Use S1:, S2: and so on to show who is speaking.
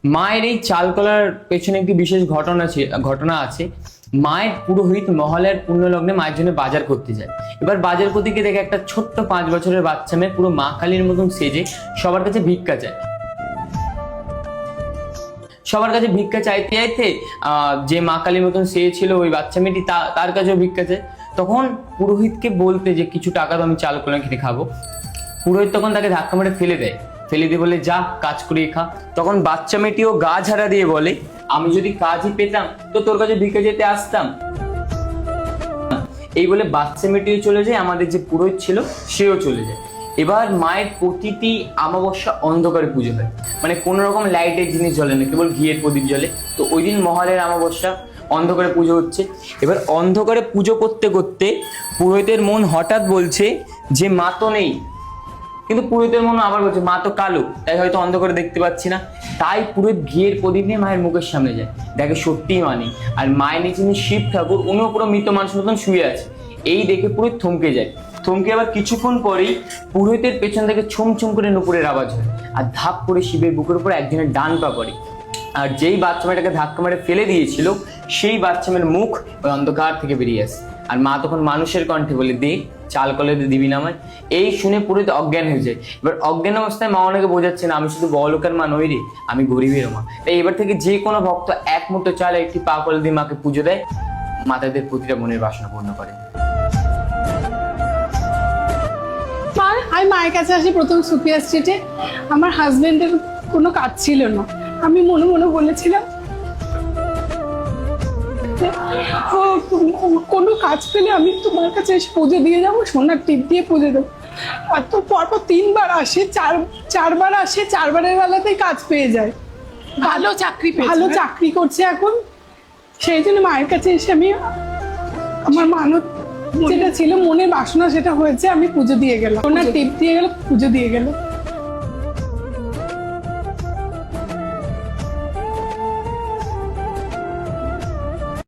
S1: মায়ের এই চাল কলার পেছনে একটি বিশেষ ঘটনা আছে। মায়ের পুরোহিত মহলের পুণ্যলগ্নে মায়ের জন্য বাজার করতে যায়। এবার বাজার করতে গিয়ে দেখে একটা ছোট্ট 5 বছরের বাচ্চা মেয়ে পুরো মা কালীর মতন সেজে সবার কাছে ভিক্ষা চায়। সবার কাছে ভিক্ষা চাইতে চাইতে যে মা কালীর মতন সে ছিল ওই বাচ্চা মেয়েটি তার কাছেও ভিক্ষা চায়। তখন পুরোহিতকে বলতে যে কিছু টাকা তো আমি চাল কলা কিনে খাবো, পুরোহিত তখন তাকে ধাক্কা মেরে ফেলে দেয়। ফেলে দিয়ে বলে যা কাজ করিয়ে খা। তখন বাচ্চা মেয়েটিও গা ঝাড়া দিয়ে বলে আমি যদি কাজই পেতাম তো তোর কাছে ভিক্ষা যেতে আসতাম। এই বলে বাচ্চা মেয়েটিও চলে যায়, আমাদের যে পুরোহিত ছিল সেও চলে যায়। এবার মায়ের প্রতিটি অমাবস্যা অন্ধকারে পুজো হয়, মানে কোনো রকম লাইটের জিনিস জ্বলে না, কেবল ঘিয়ের প্রদীপ জ্বলে। তো ওই দিন মহালয়ের অমাবস্যা, অন্ধকারে পুজো হচ্ছে। এবার অন্ধকারে পুজো করতে করতে পুরোহিতের মন হঠাৎ বলছে যে মা তো নেই, কিন্তু পুরোহিতের মনে আবার বলছে মা তো কালো, তাই হয়তো অন্ধকারে দেখতে পাচ্ছি না। তাই পুরোহিত ঘিয়ের প্রদীপ নিয়ে মায়ের মুখের সামনে যায়, দেখে সত্যিই মা নেই। আর মায়ের নিচে শিব ঠাকুর, উনিও পুরো মৃত মানুষ মতন শুয়ে আছে। এই দেখে পুরোহিত থমকে যায়। থমকে আবার কিছুক্ষণ পরেই পুরোহিতের পেছন থেকে ছুম ছুম করে নুপুরের আওয়াজ হয়, আর ধাপ করে শিবের বুকের উপর একজনের ডান পা পড়ে। আর যেই বাচ্চা মেয়েটাকে ধাক্কা মেরে ফেলে দিয়েছিল সেই বাচ্চা মেয়ের মুখ ওই অন্ধকার থেকে বেরিয়ে আসে। আর মা তখন মানুষের কণ্ঠে বলে দে চাল কলে দিবি না আমায়। এই শুনে পুরোহিত অজ্ঞান হয়ে যায়। এবার অজ্ঞান অবস্থায় মা অনেকে বোঝাচ্ছে না আমি শুধু বড়লোকের মা নই রে, আমি গরিবের মা। তাই এবার থেকে যে কোনো ভক্ত এক মুঠো চাল একটি পা কলে দিয়ে মাকে পুজো দেয়, মা তাদের প্রতিটা মনের বাসনা পূর্ণ করে।
S2: আমি মায়ের কাছে আসি প্রথম সুপিয়া স্ট্রিটে। আমার হাজবেন্ডের কোনো কাজ ছিল না, আমি মনে মনে বলেছিলাম কোনো কাজ পেলে আমি তোমার কাছে এসে পুজো দিয়ে যাবো, সোনার টিপ দিয়ে পুজো দেবো। আর তো পরপর 3 বার আসে, চারবার আসে, 4বারের বেলাতেই কাজ পেয়ে যায়। ভালো চাকরি করছে এখন। সেই জন্য মায়ের কাছে এসে আমি আমার মানত যেটা ছিল, মনের বাসনা সেটা হয়েছে, আমি পুজো দিয়ে গেলাম, সোনার টিপ দিয়ে গেলাম, পুজো দিয়ে গেলাম।